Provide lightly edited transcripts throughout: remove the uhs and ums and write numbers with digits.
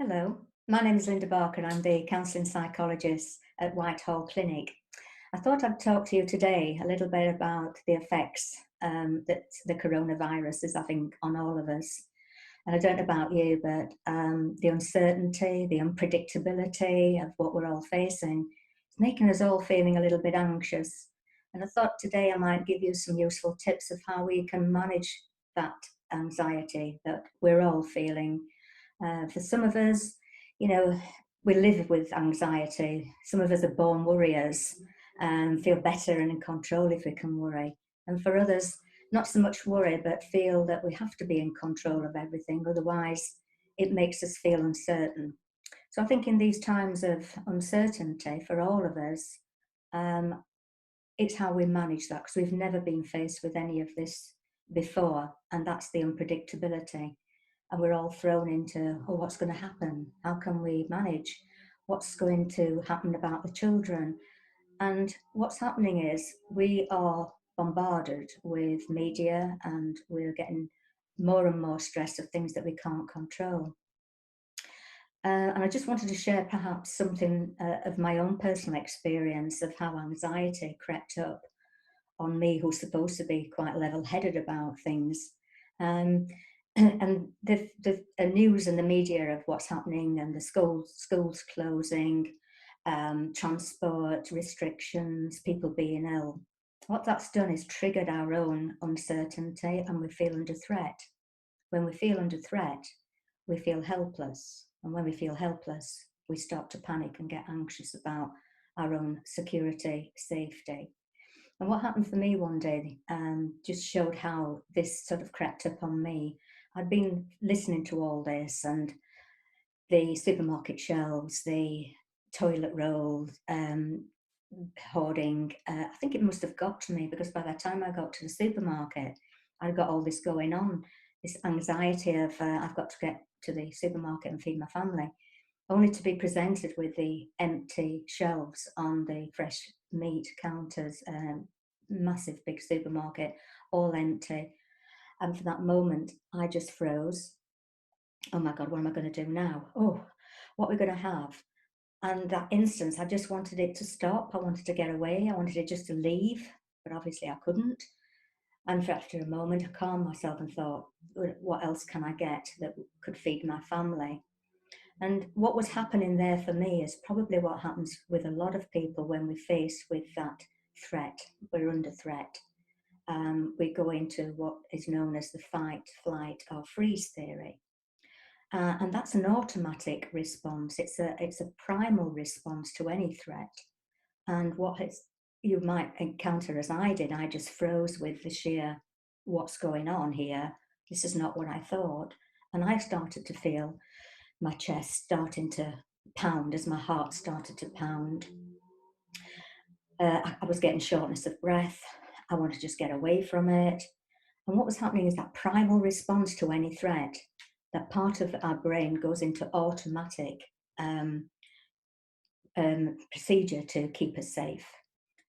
Hello, my name is Linda Barker. I'm the Counselling Psychologist at Whitehall Clinic. I thought I'd talk to you today a little bit about the effects that the coronavirus is having on all of us. And I don't know about you, but the uncertainty, the unpredictability of what we're all facing is making us all feeling a little bit anxious. And I thought today I might give you some useful tips of how we can manage that anxiety that we're all feeling. For some of us, you know, we live with anxiety. Some of us are born worriers and feel better and in control if we can worry. And for others, not so much worry, but feel that we have to be in control of everything. Otherwise, it makes us feel uncertain. So I think in these times of uncertainty for all of us, um, it's how we manage that because we've never been faced with any of this before, and that's the unpredictability. And we're all thrown into, oh, what's going to happen? How can we manage? What's going to happen about the children? And what's happening is we are bombarded with media and we're getting more and more stressed of things that we can't control. And I just wanted to share perhaps something of my own personal experience of how anxiety crept up on me, who's supposed to be quite level-headed about things. Um, and the news and the media of what's happening and the schools closing, transport restrictions, people being ill. What that's done is triggered our own uncertainty, and we feel under threat. When we feel under threat, we feel helpless. And when we feel helpless, we start to panic and get anxious about our own security, safety. And what happened for me one day just showed how this sort of crept up on me. I'd been listening to all this and the supermarket shelves, the toilet roll, hoarding. I think it must have got to me because by the time I got to the supermarket, I'd got all this going on, this anxiety of I've got to get to the supermarket and feed my family, only to be presented with the empty shelves on the fresh meat counters, massive big supermarket, all empty. And for that moment, I just froze. Oh my God, what am I going to do now? Oh, what are we going to have? And that instance, I just wanted it to stop. I wanted to get away. I wanted it just to leave, but obviously I couldn't. And for after a moment, I calmed myself and thought, what else can I get that could feed my family? And what was happening there for me is probably what happens with a lot of people when we're faced with that threat. We're under threat. We go into what is known as the fight, flight, or freeze theory. And that's an automatic response. It's a primal response to any threat. And you might encounter, as I did, I just froze with the sheer what's going on here. This is not what I thought. And I started to feel my chest starting to pound as my heart started to pound. I was getting shortness of breath. I wanted to just get away from it. And what was happening is that primal response to any threat, that part of our brain goes into automatic um, procedure to keep us safe.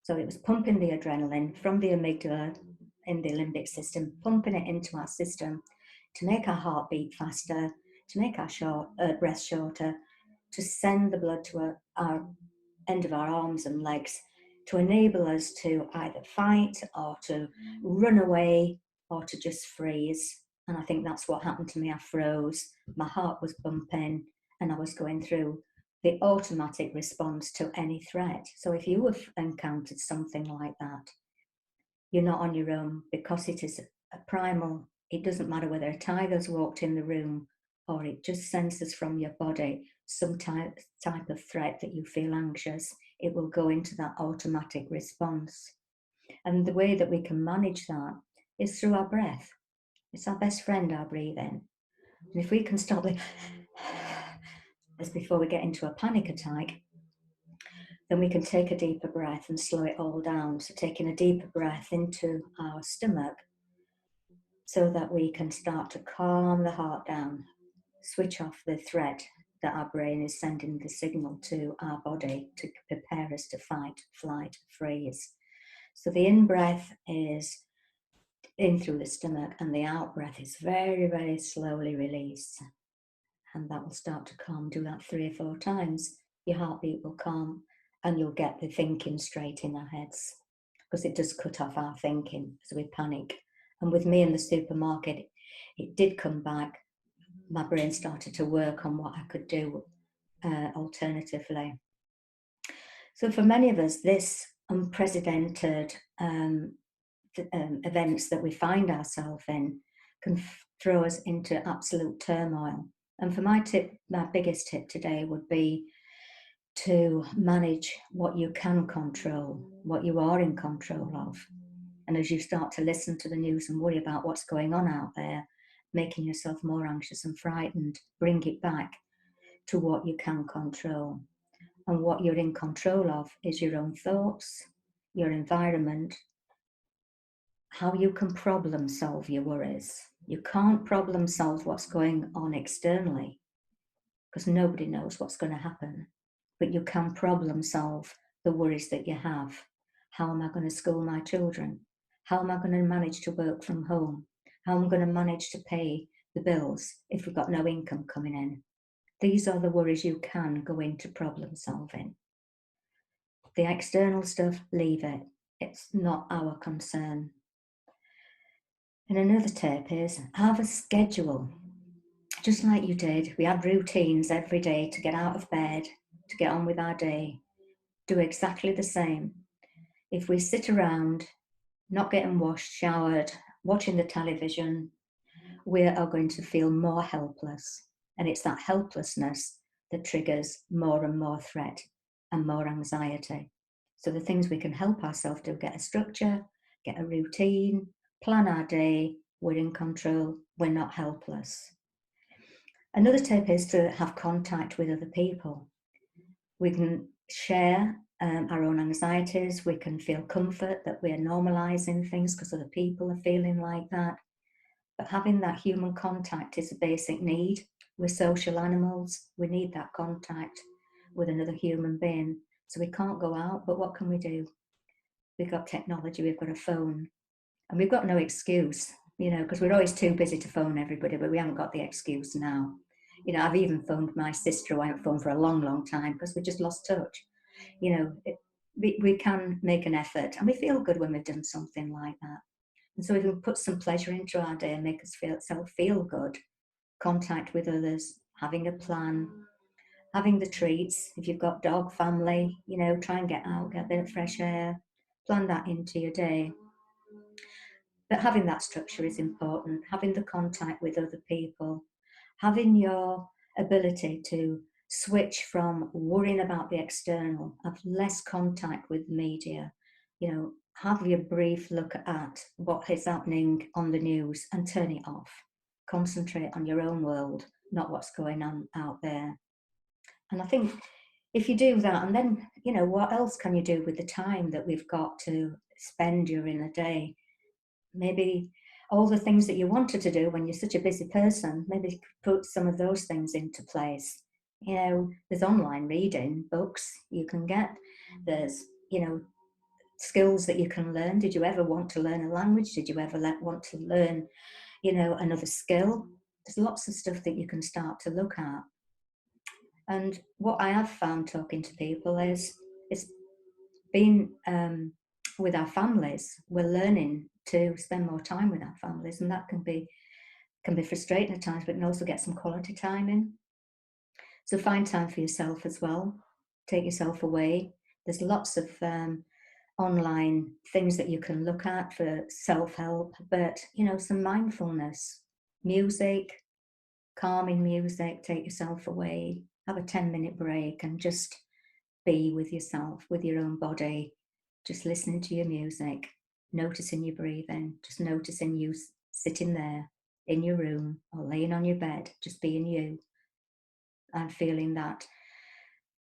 So it was pumping the adrenaline from the amygdala in the limbic system, pumping it into our system to make our heart beat faster, to make our breath shorter, to send the blood to our end of our arms and legs, to enable us to either fight or to run away or to just freeze. And I think that's what happened to me. I froze, my heart was bumping, and I was going through the automatic response to any threat. So if you have encountered something like that, you're not on your own because it is a primal. It doesn't matter whether a tiger's walked in the room or it just senses from your body some type of threat that you feel anxious. It will go into that automatic response. And the way that we can manage that is through our breath. It's our best friend, our breathing. And if we can stop the as before we get into a panic attack, then we can take a deeper breath and slow it all down. So taking a deeper breath into our stomach so that we can start to calm the heart down, switch off the threat that our brain is sending the signal to our body to prepare us to fight, flight, freeze. So the in-breath is in through the stomach and the out-breath is very, very slowly released. and that will start to calm. Do that 3 or 4 times. Your heartbeat will calm, and you'll get the thinking straight in our heads, because it does cut off our thinking as we panic. And with me in the supermarket, it did come back. My brain started to work on what I could do alternatively. So for many of us, this unprecedented events that we find ourselves in can throw us into absolute turmoil. And for my biggest tip today would be to manage what you can control, what you are in control of. And as you start to listen to the news and worry about what's going on out there, making yourself more anxious and frightened, bring it back to what you can control. And what you're in control of is your own thoughts, your environment, how you can problem solve your worries. You can't problem solve what's going on externally, because nobody knows what's going to happen. But you can problem solve the worries that you have. How am I going to school my children? How am I going to manage to work from home? How am I going to manage to pay the bills if we've got no income coming in? These are the worries you can go into problem solving. The external stuff, leave it. It's not our concern. And another tip is have a schedule. Just like you did, we had routines every day to get out of bed, to get on with our day. Do exactly the same. If we sit around, not getting washed, showered, watching the television, we are going to feel more helpless. And it's that helplessness that triggers more and more threat and more anxiety. So the things we can help ourselves do: get a structure, get a routine, plan our day, we're in control, we're not helpless. Another tip is to have contact with other people. We can share our own anxieties, we can feel comfort that we're normalizing things because other people are feeling like that. But having that human contact is a basic need. We're social animals, we need that contact with another human being. So we can't go out, but what can we do? We've got technology, we've got a phone, and we've got no excuse, because we're always too busy to phone everybody, but we haven't got the excuse now. I've even phoned my sister, who I haven't phoned for a long, long time, because we just lost touch. We can make an effort, and we feel good when we've done something like that. And so we can put some pleasure into our day and make us feel good. Contact with others, having a plan, having the treats. If you've got dog, family, try and get out, get a bit of fresh air, plan that into your day. But having that structure is important, having the contact with other people, having your ability to switch from worrying about the external, have less contact with media, have your brief look at what is happening on the news and turn it off. Concentrate on your own world, not what's going on out there. And I think if you do that, and then, what else can you do with the time that we've got to spend during a day? Maybe all the things that you wanted to do when you're such a busy person, maybe put some of those things into place. There's online reading, books you can get. There's, skills that you can learn. Did you ever want to learn a language? Did you ever want to learn, another skill? There's lots of stuff that you can start to look at. And what I have found talking to people is being with our families. We're learning to spend more time with our families, and that can be frustrating at times, but can also get some quality time in. So find time for yourself as well. Take yourself away. There's lots of online things that you can look at for self-help, but some mindfulness, music, calming music, take yourself away, have a 10-minute break and just be with yourself, with your own body, just listening to your music, noticing your breathing, just noticing you sitting there in your room or laying on your bed, just being you and feeling that,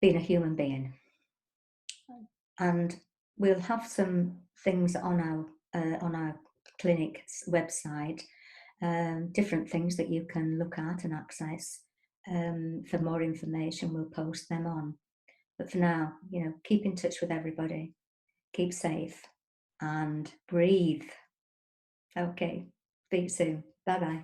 being a human being. And we'll have some things on our clinic's website, different things that you can look at and access. For more information, we'll post them on. But for now, keep in touch with everybody, keep safe, and breathe. Okay, speak soon. Bye-bye.